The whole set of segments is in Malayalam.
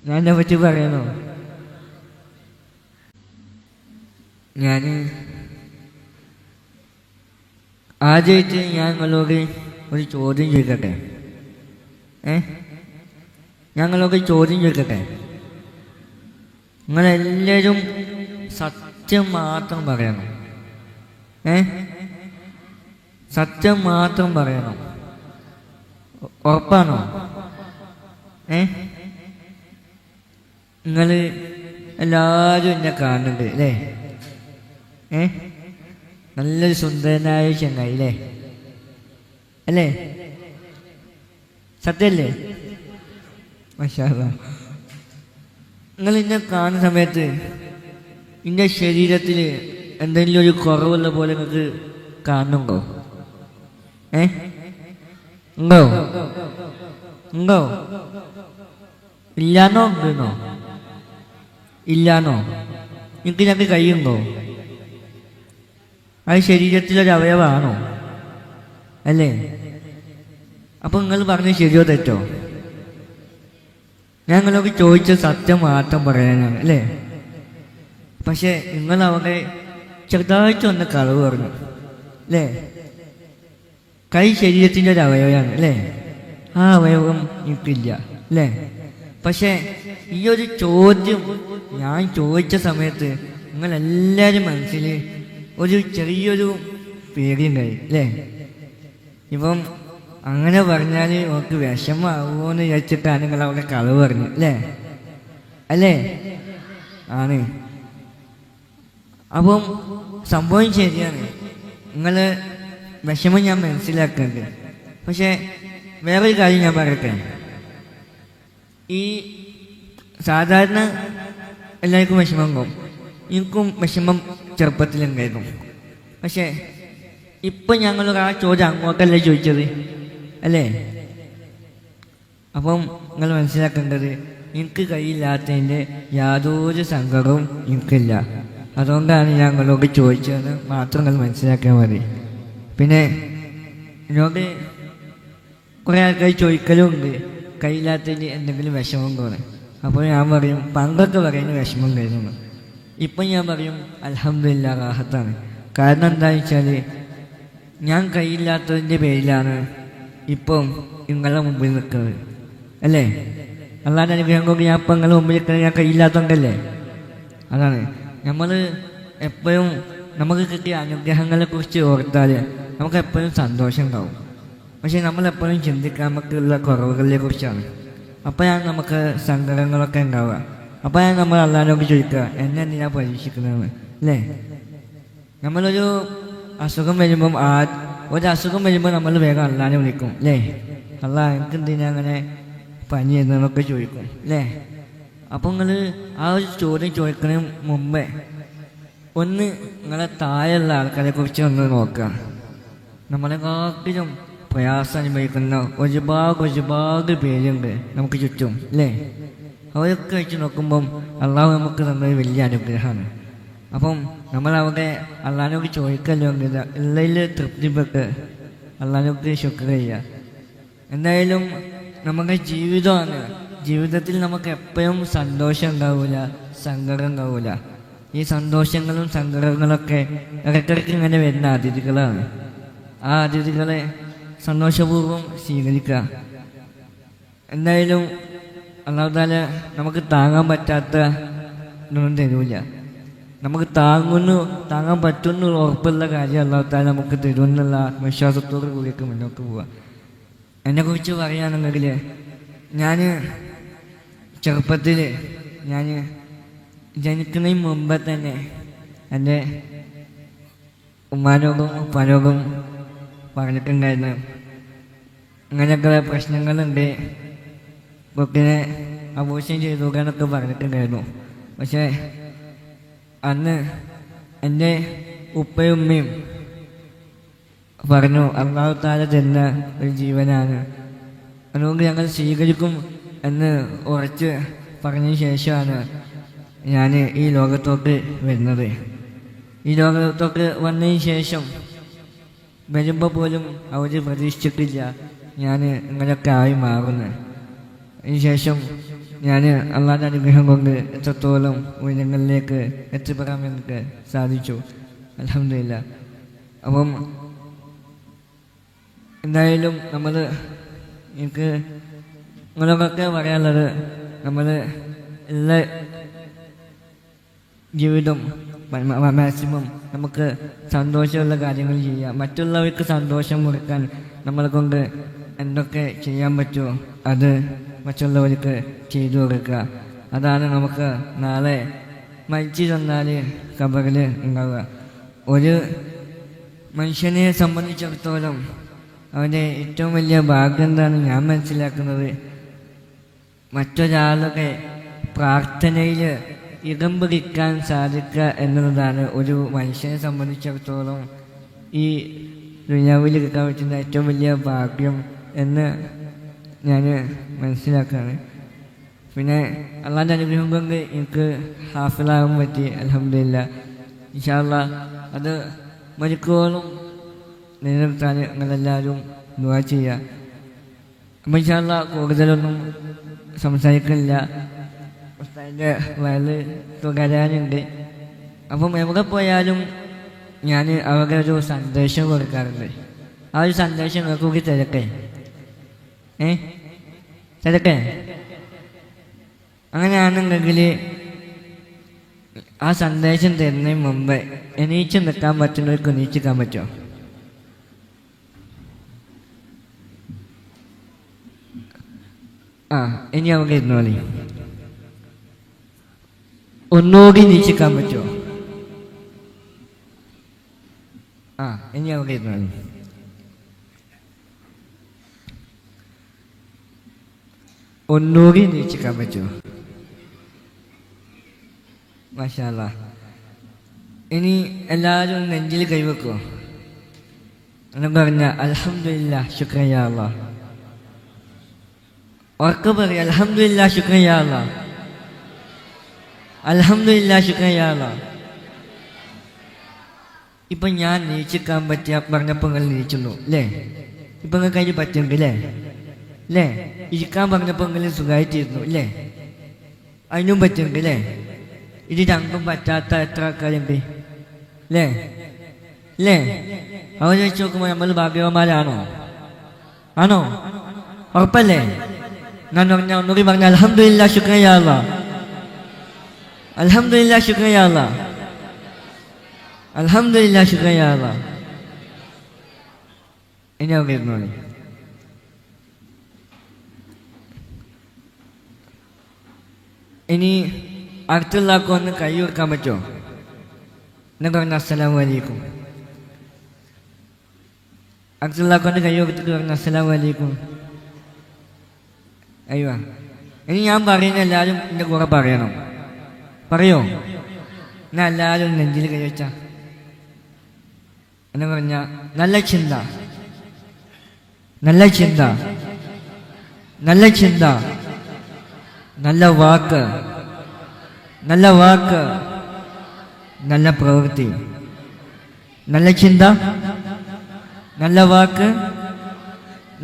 ഞാൻ എന്നെ പറ്റി പറയണോ? ഞാൻ ആദ്യമായിട്ട് ഞാൻ നിങ്ങളോട് ഒരു ചോദ്യം ചോദിക്കട്ടെ. ഞങ്ങളൊക്കെ ചോദ്യം ചോദിക്കട്ടെ. നിങ്ങളെല്ലാവരും സത്യം മാത്രം പറയണം. സത്യം മാത്രം പറയണം. ഉറപ്പാണോ? നിങ്ങൾ എല്ലാവരും എന്നെ കാണുന്നുണ്ട് അല്ലേ? നല്ലൊരു സുന്ദരനായ ചങ്ങായി അല്ലേ? അല്ലേ? സത്യമല്ലേ? മാഷാ അല്ലാഹ്. നിങ്ങൾ എന്നെ കാണുന്ന സമയത്ത് എൻ്റെ ശരീരത്തിൽ എന്തെങ്കിലും ഒരു കുറവുള്ള പോലെ നിങ്ങൾക്ക് കാണുന്നുണ്ടോ? ഉണ്ടോ? ഉണ്ടോ? ഇല്ലാന്നോ? ഉണ്ടെന്നോ? ഇല്ലാന്നോ? നിങ്ങൾക്ക് ഞങ്ങൾക്ക് കഴിയുണ്ടോ? അത് ശരീരത്തിലൊരു അവയവമാണോ? അല്ലേ? അപ്പം നിങ്ങൾ പറഞ്ഞത് ശരിയോ തെറ്റോ? ഞാൻ നിങ്ങളോട് ചോദിച്ച സത്യം മാത്രം പറയാനാണ് അല്ലേ? പക്ഷെ നിങ്ങൾ അവിടെ ചെറുതായിട്ട് വന്ന കളവ് പറഞ്ഞു അല്ലേ? കൈ ശരീരത്തിൻ്റെ ഒരു അവയവമാണ് അല്ലേ? ആ അവയവം എനിക്കില്ല അല്ലേ? പക്ഷെ ഈ ഒരു ചോദ്യം ഞാൻ ചോദിച്ച സമയത്ത് നിങ്ങളെല്ലാവരും മനസ്സിൽ ഒരു ചെറിയൊരു പേടിയുണ്ടായി അല്ലേ? ഇപ്പം അങ്ങനെ പറഞ്ഞാൽ നമുക്ക് വിഷമാവുമോ എന്ന് വിചാരിച്ചിട്ടാണ് നിങ്ങൾ അവിടെ കളവ് പറഞ്ഞു അല്ലേ? അല്ലേ? ആണ്. അപ്പം സംഭവം ശരിയാണ്. നിങ്ങൾ വിഷമം ഞാൻ മനസ്സിലാക്കുന്നുണ്ട്. പക്ഷെ വേറൊരു കാര്യം ഞാൻ പറയട്ടെ. ഈ സാധാരണ എല്ലാവർക്കും വിഷമം ഉണ്ടാവും. എനിക്കും വിഷമം ചെറുപ്പത്തിലുണ്ടായിരുന്നു. പക്ഷേ ഇപ്പം ഞങ്ങൾ ആ ചോദ്യം അങ്ങോട്ടല്ലേ ചോദിച്ചത് അല്ലേ? അപ്പം നിങ്ങൾ മനസ്സിലാക്കേണ്ടത് എനിക്ക് കഴിയില്ലാത്തതിൻ്റെ യാതൊരു സങ്കടവും എനിക്കില്ല. അതുകൊണ്ടാണ് ഞാൻ നിങ്ങളോട് ചോദിച്ചതെന്ന് മാത്രം നിങ്ങൾ മനസ്സിലാക്കിയാൽ മതി. പിന്നെ എന്നോട് കുറേ ആൾക്കാർ ചോദിക്കലും ഉണ്ട് കഴിയില്ലാത്തതിന് എന്തെങ്കിലും വിഷമം തോന്നും. അപ്പോൾ ഞാൻ പറയും പണ്ടൊക്കെ പറയുന്ന വിഷമം കഴിഞ്ഞു. ഇപ്പം ഞാൻ പറയും അൽഹംദുലില്ലാ റാഹത്താണ്. കാരണം എന്താണെന്ന് വെച്ചാൽ ഞാൻ കഴിയില്ലാത്തതിൻ്റെ പേരിലാണ് ഇപ്പം നിങ്ങളുടെ മുമ്പിൽ നിൽക്കുന്നത് അല്ലേ? അല്ലാതെ അനുഗ്രഹം കൊണ്ട് ഞാൻ ഇപ്പം നിങ്ങളുടെ മുമ്പിൽ നിൽക്കുന്നത് ഞാൻ കഴിയില്ലാത്തതുകൊണ്ടല്ലേ? അതാണ്. നമ്മൾ എപ്പോഴും നമുക്ക് കിട്ടിയ അനുഗ്രഹങ്ങളെക്കുറിച്ച് ഓർത്താൽ നമുക്ക് എപ്പോഴും സന്തോഷം ഉണ്ടാവും. പക്ഷെ നമ്മളെപ്പോഴും ചിന്തിക്കാൻ നമുക്കുള്ള കുറവുകളെ കുറിച്ചാണ്. അപ്പോഴാണ് നമുക്ക് സങ്കടങ്ങളൊക്കെ ഉണ്ടാവുക. അപ്പോഴാണ് നമ്മൾ അള്ളാഹിനോട് ചോദിക്കുക എന്നെ എന്തിനാ പരീക്ഷിക്കുന്നതെന്ന് അല്ലേ? നമ്മളൊരു അസുഖം വരുമ്പം ഒരസുഖം വരുമ്പോൾ നമ്മൾ വേഗം അള്ളാഹിനെ വിളിക്കും അല്ലേ? അള്ളാഹ് എനിക്ക് എന്തിനാ അങ്ങനെ പനി എന്നൊക്കെ ചോദിക്കും അല്ലേ? അപ്പം നിങ്ങൾ ആ ഒരു ചോദ്യം ചോദിക്കുന്നതിന് മുമ്പേ ഒന്ന് നിങ്ങളെ താഴെയുള്ള ആൾക്കാരെ കുറിച്ച് ഒന്ന് നോക്കുക. നമ്മളെക്കാട്ടിലും പ്രയാസം അനുഭവിക്കുന്ന ഒരുപാട് പേരുണ്ട് നമുക്ക് ചുറ്റും അല്ലേ? അവരൊക്കെ വെച്ച് നോക്കുമ്പം അള്ളാഹു നമുക്ക് തന്നൊരു വലിയ അനുഗ്രഹമാണ്. അപ്പം നമ്മളവിടെ അള്ളാഹിനോട് ചോദിക്കല്ലോ ഉള്ളതിൽ തൃപ്തിപ്പെട്ട് അള്ളാഹിനോട് ശുക്ർ ചെയ്യുക. എന്തായാലും നമ്മുടെ ജീവിതമാണ്. ജീവിതത്തിൽ നമുക്ക് എപ്പോഴും സന്തോഷം ഉണ്ടാവില്ല, സങ്കടം ഉണ്ടാവില്ല. ഈ സന്തോഷങ്ങളും സങ്കടങ്ങളൊക്കെ ഇടയ്ക്കിടയ്ക്ക് ഇങ്ങനെ വരുന്ന അതിഥികളാണ്. ആ അതിഥികളെ സന്തോഷപൂർവ്വം സ്വീകരിക്കുക. എന്തായാലും അല്ലാഹു തആല നമുക്ക് താങ്ങാൻ പറ്റാത്ത ഒന്നും തരൂല. നമുക്ക് താങ്ങാൻ പറ്റുന്ന ഉറപ്പുള്ള കാര്യം അല്ലാഹു തആല നമുക്ക് തരുമെന്നുള്ള ആത്മവിശ്വാസത്തോടു കൂടിയൊക്കെ മുന്നോട്ട് പോവുക. എന്നെക്കുറിച്ച് പറയുകയാണെന്നുണ്ടെങ്കിൽ ഞാൻ ചെറുപ്പത്തിൽ ഞാൻ ജനിക്കുന്നതിന് മുമ്പ് തന്നെ എൻ്റെ ഉമ്മാനോടും ഉപ്പാനോടും പറഞ്ഞിട്ടുണ്ടായിരുന്നു അങ്ങനെയൊക്കെ പ്രശ്നങ്ങളുണ്ട്, കുട്ടിനെ അബോർഷൻ ചെയ്തു എന്നൊക്കെ പറഞ്ഞിട്ടുണ്ടായിരുന്നു. പക്ഷേ അന്ന് എൻ്റെ ഉപ്പയും ഉമ്മയും പറഞ്ഞു അല്ലാഹു തആല തന്ന ഒരു ജീവനാണ്, അതുകൊണ്ട് ഞങ്ങൾ സ്വീകരിക്കും എന്ന് ഉറച്ച് പറഞ്ഞതിന് ശേഷമാണ് ഞാൻ ഈ ലോകത്തോട്ട് വരുന്നത്. ഈ ലോകത്തോട്ട് വന്നതിന് ശേഷം വരുമ്പോൾ പോലും അവർ പ്രതീക്ഷിച്ചിട്ടില്ല ഞാൻ ഇങ്ങനെയൊക്കെ ആയി മാറുന്നത്. അതിന് ശേഷം ഞാൻ അള്ളാഹുവിൻ്റെ അനുഗ്രഹം കൊണ്ട് എത്രത്തോളം ഉയരങ്ങളിലേക്ക് എത്തിപ്പെടാൻ എനിക്ക് സാധിച്ചു. അൽഹംദുലില്ലാ. അപ്പം എന്തായാലും എനിക്ക് നിങ്ങളൊക്കെ പറയാനുള്ളത്, നമ്മൾ എല്ലാ ജീവിതം മാക്സിമം നമുക്ക് സന്തോഷമുള്ള കാര്യങ്ങൾ ചെയ്യുക. മറ്റുള്ളവർക്ക് സന്തോഷം കൊടുക്കാൻ നമ്മളെ കൊണ്ട് എന്തൊക്കെ ചെയ്യാൻ പറ്റുമോ അത് മറ്റുള്ളവർക്ക് ചെയ്തു കൊടുക്കുക. അതാണ് നമുക്ക് നാളെ മരിച്ചു ചെന്നാൽ ഖബറിൽ ഉണ്ടാവുക. ഒരു മനുഷ്യനെ സംബന്ധിച്ചിടത്തോളം അവൻ്റെ ഏറ്റവും വലിയ ഭാഗ്യം എന്താണ് ഞാൻ മനസ്സിലാക്കുന്നത്, മറ്റൊരാളുടെ പ്രാർത്ഥനയിൽ ഇടം പിടിക്കാൻ സാധിക്കുക എന്നുള്ളതാണ് ഒരു മനുഷ്യനെ സംബന്ധിച്ചിടത്തോളം ഈ ദുനിയാവിൽ കിട്ടാൻ പറ്റുന്ന ഏറ്റവും വലിയ ഭാഗ്യം എന്ന് ഞാൻ മനസ്സിലാക്കുകയാണ്. പിന്നെ അള്ളാഹുവിൻ്റെ അനുഗ്രഹം കൊണ്ട് എനിക്ക് ഹാഫിളാകാൻ പറ്റി. അൽഹംദുലില്ലാ. ഇൻഷാ അല്ലാഹ് അത് മരിക്കോളം നിലനിർത്താൻ നിങ്ങളെല്ലാവരും ദുആ ചെയ്യുക. അപ്പം ഇൻഷാ അല്ലാഹ് കൂടുതലൊന്നും സംസാരിക്കുന്നില്ല, ഉസ്താദിൻ്റെ വയല് തുടരാനുണ്ട്. അപ്പം എവിടെ പോയാലും ഞാൻ അവരുടെ ഒരു സന്ദേശം കൊടുക്കാറുണ്ട്. ആ ഒരു സന്ദേശം നിങ്ങൾക്ക് കൂടി തിരക്കേ തിരക്കേ അങ്ങനെയാണെന്നുണ്ടെങ്കിൽ ആ സന്ദേശം തരുന്നതിന് മുമ്പ് എണീച്ച് നിൽക്കാൻ പറ്റുന്നവർക്ക് എണീച്ചിക്കാൻ പറ്റുമോ? ഇനി അവിടെ ഇരുന്നോളി. ഒന്നുകൂടി നീച്ചിക്കാൻ പറ്റുമോ? ഇനി അവിടെ ഇരുന്നോളി. ഒന്നുകൂടി നീച്ചിക്കാൻ പറ്റുമോ? മാഷാ അല്ലാഹ്. ഇനി എല്ലാവരും നെഞ്ചിൽ കൈവെക്കുമോ? എന്ന് പറഞ്ഞ അൽഹംദുലില്ലാ ശുക്രൻ യാ അല്ലാഹ്. ഉറക്കെ പറയും അൽഹംദുലില്ലാ ശുക്രൻ യാ അല്ലാഹ്. അൽഹംദുലില്ലാ ശുക്രൻ യാ അല്ലാഹ്. ഇപ്പം ഞാൻ നീച്ചിക്കാൻ പറ്റിയ പറഞ്ഞപ്പോൾ നിങ്ങൾ നീച്ചുന്നു അല്ലേ? ഇപ്പം നിങ്ങൾ കയ്യിൽ പറ്റുന്നുണ്ട് അല്ലേ? ഇരിക്കാൻ പറഞ്ഞപ്പോൾ നിങ്ങൾ സുഖമായിട്ടിരുന്നു അല്ലേ? അതിനും പറ്റുന്നുണ്ട് അല്ലേ? ഇത് രണ്ടും പറ്റാത്ത എത്ര ആൾക്കാരുണ്ട് അല്ലേ? അവർ വെച്ച് നോക്കുമ്പോൾ നമ്മൾ ഭാഗ്യവാന്മാരാണോ? ആണോ? ഉറപ്പല്ലേ? ഞാൻ ഒന്നുകൂടി പറഞ്ഞ അൽഹംദുലില്ലാ ശുക്രൻ യാ അല്ലാഹ്. അൽഹംദുലില്ലാ ശുക്രൻ യാ അല്ലാഹ്. അൽഹംദുലില്ലാ ശുക്രൻ യാ അല്ലാഹ്. ഇനി അവിടെ ഇരുന്നോളി. ഇനി അടുത്തുള്ളാർക്ക് ഒന്ന് കൈ കൊടുക്കാൻ പറ്റുമോ? എന്നൊക്കെ പറഞ്ഞ അസ്സലാമു അലൈക്കും. അടുത്തുള്ളാർക്ക് ഒന്ന് കൈ കൊടുത്തിട്ട് പറഞ്ഞ അസ്സലാമു അലൈക്കും. അയ്യോ, ഇനി ഞാൻ പറയുന്ന എല്ലാവരും എൻ്റെ കൂടെ പറയണം. പറയോ? എന്നാൽ എല്ലാവരും നെഞ്ചിൽ കൈ വെച്ച എന്ന് പറഞ്ഞ നല്ല ചിന്ത, നല്ല ചിന്ത, നല്ല ചിന്ത, നല്ല വാക്ക്, നല്ല വാക്ക്, നല്ല പ്രവൃത്തി. നല്ല ചിന്ത, നല്ല വാക്ക്,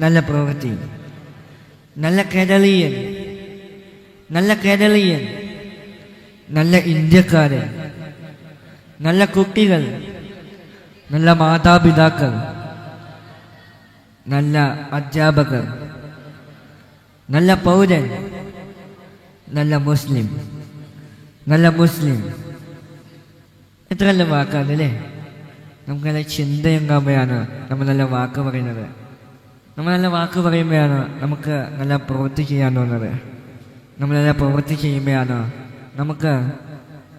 നല്ല പ്രവൃത്തി. നല്ല കേരളീയൻ, നല്ല കേരളീയൻ, നല്ല ഇന്ത്യക്കാരൻ, നല്ല കുട്ടികൾ, നല്ല മാതാപിതാക്കൾ, നല്ല അധ്യാപകർ, നല്ല പൗരൻ, നല്ല മുസ്ലിം, നല്ല മുസ്ലിം. എത്ര നല്ല വാക്കാണ് അല്ലേ? നമുക്ക് നല്ല ചിന്തയുണ്ടാകുമ്പോഴാണ് നമ്മൾ നല്ല വാക്ക് പറയുന്നത്. നമ്മൾ നല്ല വാക്ക് പറയുമ്പോഴാണ് നമുക്ക് നല്ല പ്രവൃത്തി ചെയ്യാൻ തോന്നുന്നത്. നമ്മൾ നല്ല പ്രവൃത്തി ചെയ്യുമ്പോഴാണ് നമുക്ക്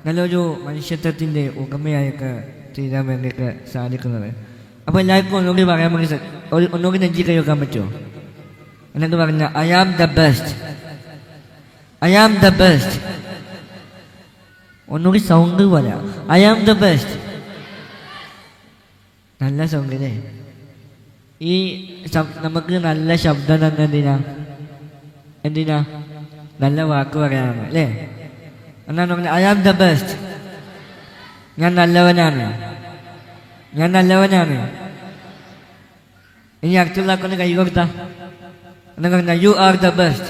നല്ലൊരു മനുഷ്യത്വത്തിൻ്റെ ഉടമയായൊക്കെ തീരാൻ വേണ്ടിയിട്ട് സാധിക്കുന്നത്. അപ്പോൾ എല്ലാവർക്കും ഒന്നുകൂടി പറയാൻ വേണ്ടി ഒന്നുകൂടി നെഞ്ചി കൈ വെക്കാൻ പറ്റുമോ? എന്നിട്ട് പറഞ്ഞ I am the best, I am the best. ഒന്നുകൂടി സൗണ്ട് പോലെ ഐ ആം ദ ബെസ്റ്റ്. നല്ല സൗണ്ട് അല്ലേ? ഈ നമുക്ക് നല്ല ശബ്ദം തന്നെ എന്തിനാ? നല്ല വാക്ക് പറയാനാണ് അല്ലേ? എന്നാണ് പറഞ്ഞത് ഐ ആം ദ ബെസ്റ്റ്. ഞാൻ നല്ലവനാണ്, ഞാൻ നല്ലവനാണ്. ഇനി അടുത്തുള്ളാക്കൊന്ന് കൈ കൊടുത്താ എന്നാ പറഞ്ഞ you are the best.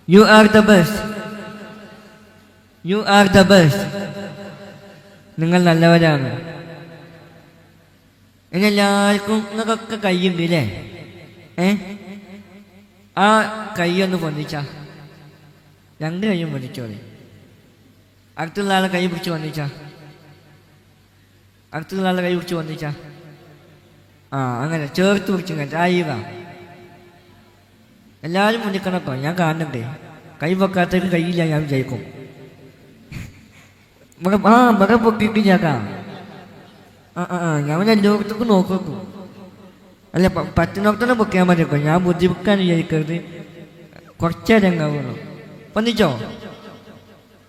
You are the best. You are the best. നിങ്ങൾ നല്ലവരാണ്. ഇനി എല്ലാവർക്കും നിങ്ങൾക്കൊക്കെ കൈയുണ്ട് ഇല്ലേ? ആ കൈയൊന്ന് പൊന്തിച്ച, രണ്ട് കൈയും പൊന്തിച്ചോളി. അടുത്തുള്ള ആളെ കൈ പിടിച്ച് പൊന്തിച്ച, അടുത്തുള്ള ആളെ കൈ പിടിച്ച് പൊന്തിച്ച. ആ അങ്ങനെ ചേർത്ത് പിടിച്ച് ആയിക. എല്ലാവരും പൊന്തിക്കണക്കോ, ഞാൻ കാണണ്ടേ. കൈ പൊക്കാത്തവർക്ക് കൈയില്ല ഞാൻ വിചാരിക്കും. മക പൊക്കിട്ട് ഞാക്കാം. ഞാൻ എല്ലായിടത്തേക്കും നോക്കും. അല്ല പറ്റുന്നോടത്തോടെ പൊക്കിയാൽ മതിയൊക്കെ. ഞാൻ ബുദ്ധിമുട്ടാണ് വിചാരിക്കരുത്. കുറച്ചേരം ഉണ്ടാവുള്ളൂ. പൊന്നിച്ചോ.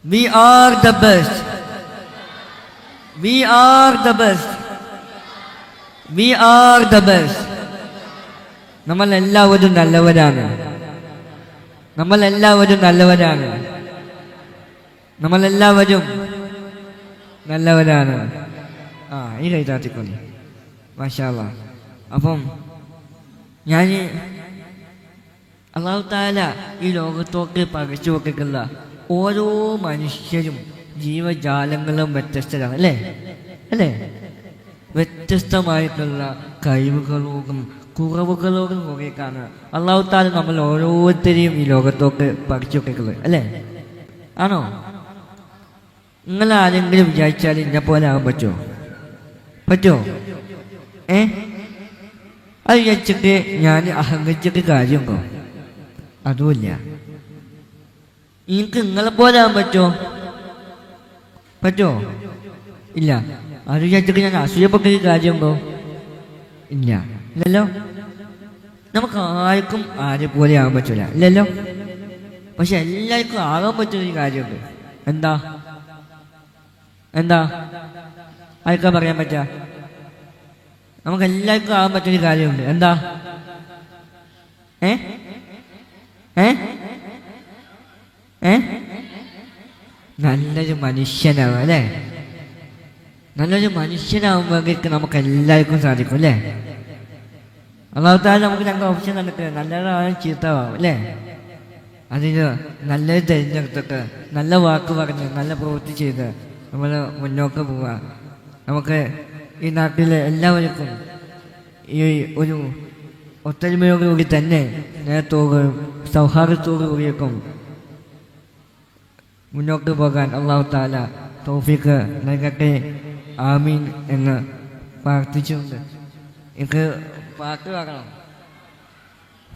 We are the best. We are the best. We are the best. നമ്മൾ എല്ലാവരും നല്ലവരാണ്. നമ്മൾ എല്ലാവരും നല്ലവരാണ്. നമ്മളെല്ലാവരും നല്ലവരാണ്. ഈ കൈ താത്തിക്കൊള്ളി. മാഷാ അല്ലാഹ്. അപ്പം ഞാൻ അല്ലാഹു തആല ഈ ലോകത്തോക്ക് പകച്ചു വെക്കുന്ന ഓരോ മനുഷ്യരും ജീവജാലങ്ങളും വ്യത്യസ്തരാണ് അല്ലേ? അല്ലേ? വ്യത്യസ്തമായിട്ടുള്ള കഴിവുകളോടും കുറവുകളോടും കൂടിയൊക്കെയാണ് അല്ലാഹു തആല നമ്മൾ ഓരോരുത്തരെയും ഈ ലോകത്തോക്ക് പകച്ചു വെക്കുന്നത് അല്ലേ? ആണോ? നിങ്ങൾ ആരെങ്കിലും വിചാരിച്ചാൽ ഇന്നെ പോലെ ആകാൻ പറ്റുമോ? പറ്റുമോ? അത് വിചാരിച്ചിട്ട് ഞാൻ അഹങ്കരിച്ചിട്ട് കാര്യമുണ്ടോ? അതുമില്ല. എനിക്ക് നിങ്ങളെ പോലെ ആകാൻ പറ്റുമോ? പറ്റുമോ? ഇല്ല. അത് വിചാരിച്ചിട്ട് ഞാൻ അസൂയപ്പെട്ടൊരു കാര്യമുണ്ടോ? ഇല്ല. ഇല്ലല്ലോ. നമുക്ക് ആർക്കും ആരെ പോലെ ആകാൻ പറ്റില്ല. ഇല്ലല്ലോ. പക്ഷെ എല്ലാവർക്കും ആകാൻ പറ്റുന്നൊരു കാര്യമുണ്ട്. എന്താ? എന്താ ആർക്കാ പറയാൻ പറ്റുക? നമുക്ക് എല്ലാവർക്കും ആകാൻ പറ്റുന്നൊരു കാര്യമുണ്ട്. എന്താ? നല്ലൊരു മനുഷ്യനാവും അല്ലേ? നല്ലൊരു മനുഷ്യനാവുമ്പോഴേക്ക് നമുക്ക് എല്ലാവർക്കും സാധിക്കും അല്ലേ? അല്ലാഹു തആല നമുക്ക് രണ്ട് ഓപ്ഷൻ തന്നിട്ട് നല്ലതാവും ചീത്തവാവും അല്ലേ? അതിന് നല്ലത് തിരഞ്ഞെടുത്തിട്ട് നല്ല വാക്ക് പറഞ്ഞ് നല്ല പ്രവൃത്തി ചെയ്ത് നമ്മൾ മുന്നോട്ട് പോവുക. നമുക്ക് ഈ നാട്ടിലെ എല്ലാവർക്കും ഈ ഒരു ഒത്തൊരുമയോടുകൂടി തന്നെ സ്നേഹത്തോടും സൗഹാർദ്ദത്തോടു കൂടിയേക്കും മുന്നോട്ട് പോകാൻ അല്ലാഹു തആല തൗഫീഖ് നൽകട്ടെ. ആമീൻ എന്ന് പ്രാർത്ഥിച്ചുകൊണ്ട് എനിക്ക് പാട്ട് പാടണം.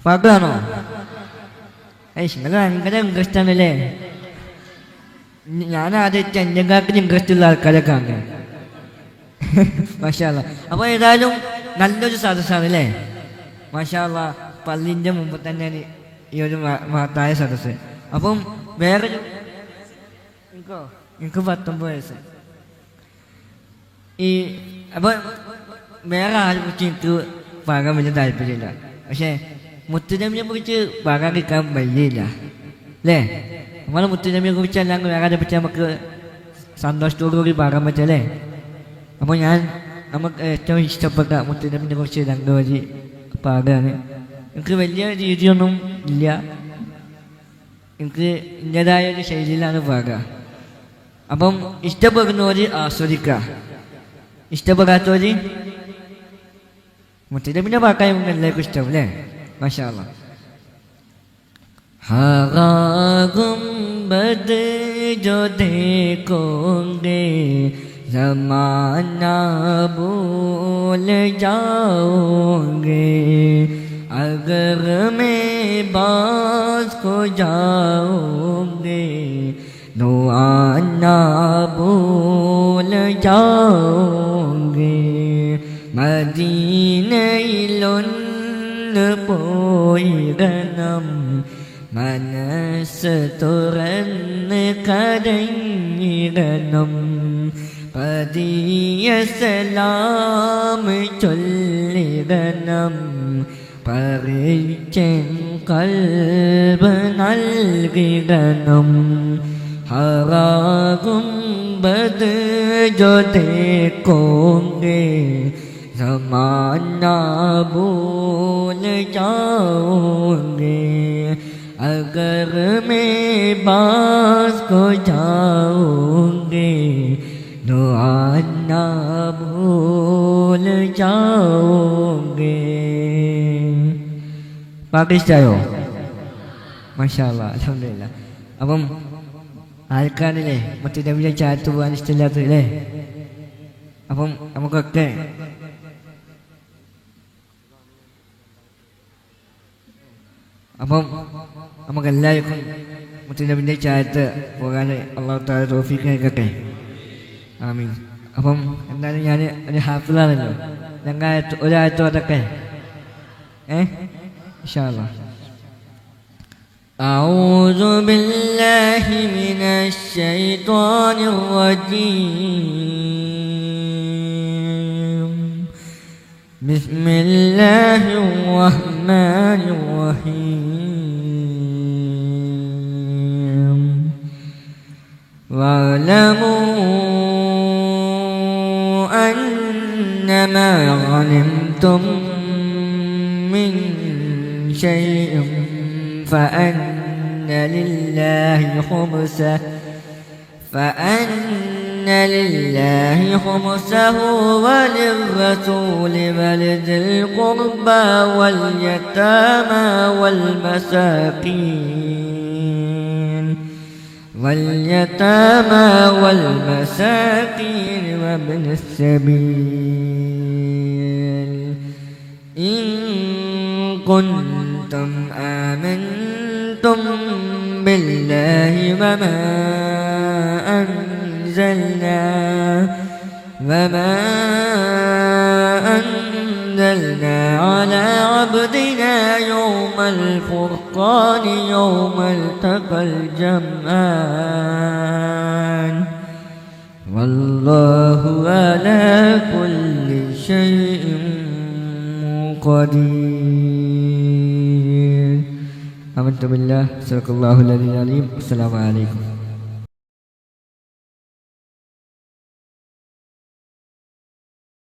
പാട്ട് കാണോ? നിങ്ങൾ ഭയങ്കര ഇൻട്രസ്റ്റ് ആണല്ലേ. ഞാൻ ആദ്യമായിട്ട് എന്നെക്കാട്ടിൽ ഇൻട്രസ്റ്റ് ഉള്ള ആൾക്കാരെ കാണുക. മാഷാ അല്ലാഹ്. അപ്പോൾ ഏതായാലും നല്ലൊരു സദസ്സാണ് അല്ലേ? മാഷാ അല്ലാഹ്. പള്ളിൻ്റെ മുമ്പ് തന്നെയാണ് ഈ ഒരു മഹത്തായ സദസ്സ്. അപ്പം വേറൊരു എനിക്ക് 19 വയസ്സ്. അപ്പം വേറെ ആരെ കുറിച്ച് എനിക്ക് പാകാൻ വലിയ താല്പര്യമില്ല. പക്ഷേ മുത്തുനബിയെ കുറിച്ച് പാകാതിരിക്കാൻ വയ്യയില്ല അല്ലേ? നമ്മളെ മുത്തുനബിയെ കുറിച്ച് എല്ലാം വേറെ പറ്റി നമുക്ക് സന്തോഷത്തോടു കൂടി പാകാൻ പറ്റല്ലേ? അപ്പോൾ നമുക്ക് ഏറ്റവും ഇഷ്ടപ്പെട്ട മുത്തുനബിനെ കുറിച്ച് 2 വരി പാടുകയാണ്. എനിക്ക് വലിയ രീതിയൊന്നും ഇല്ല. എനിക്ക് എൻ്റെതായ ഒരു ശൈലിയിലാണ് പാടുക. അപ്പം ഇഷ്ടപ്പെടുന്നവർ ആസ്വദിക്കുക, ഇഷ്ടപ്പെടാത്തവർ മുത്തുനബിനെ പാക്കാൻ നമുക്ക് എല്ലാവർക്കും ഇഷ്ടം അല്ലേ? മാഷാ അല്ലാഹ്. गुंबद जो देखोगे ज़माना भूल जाओगे, अगर मैं बास को जाओगे दुआना भूल जाओगे. മദീനയിലൊന്ന് പോയിടണം, മനസ്സ് തുറന്ന് കരഞ്ഞിടണം, പതിയ സലാം ചൊല്ലിടണം, പറിച്ചൻ കൽബ് നൽകിടണം. ഹറാകും ബദ് ജോ ദേഖോगे ज़माना भूल जाओगे, अगर मैं बास को जाऊंगे तो आना भूल जाओगे. പാകിസ്ഥായോ മാഷാ അല്ലാഹ് അൽഹംദുലില്ലാഹ്. അപ്പം ആൾക്കാരില്ലേ മറ്റു നബിയെ ചാറ്റ് പോകാൻ ഇഷ്ടമില്ലാത്തല്ലേ? അപ്പം നമുക്കൊക്കെ നമുക്കെല്ലാവർക്കും മറ്റു നബിയെ ചാറ്റ് പോകാൻ അല്ലാഹു തആല തൗഫീഖ് നൽകട്ടെ. ആമീൻ. അപ്പം എന്തായാലും ഞാൻ ഒരു ഹാഫിളാണല്ലോ, ഒരായത്തോ അതൊക്കെ ഇൻഷാ അല്ലാഹ്. أعوذ بالله من الشيطان الرجيم. بسم الله الرحمن الرحيم. واعلموا أنما غنمتم من شيء فأن لله خمسه وللرسول ولذي القربى واليتامى والمساكين وابن السبيل إن كنتم آمنتم بالله وما أنزلنا على عبدنا يوم الفرقان يوم التقى الجمعان والله على كل شيء قدير. آمنت بالله. صدق الله العلي العظيم. السلام عليكم.